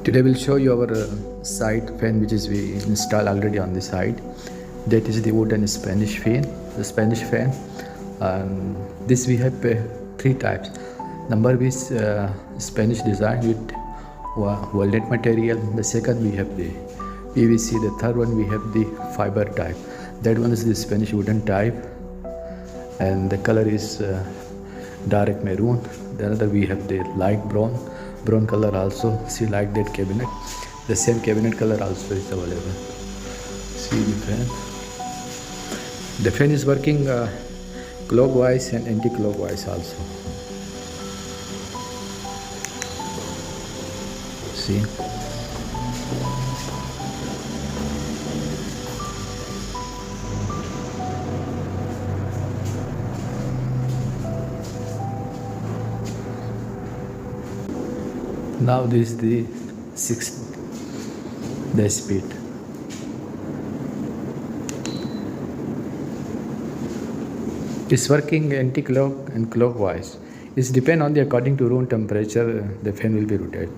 Today we'll show you our side fan which is we installed already on the side. That is the wooden Spanish fan, the Spanish fan. This we have three types. Number is Spanish design with welded material. The second we have the PVC. The third one we have the fiber type. That one is the Spanish wooden type, and the color is dark maroon. The other we have the light brown color also. See, like that cabinet, the same cabinet color also is available. See the fan is working clockwise and anti-clockwise also. See, now this is the the speed. It's working anti-clock and clockwise. It's depend on the according to room temperature the fan will be rotated.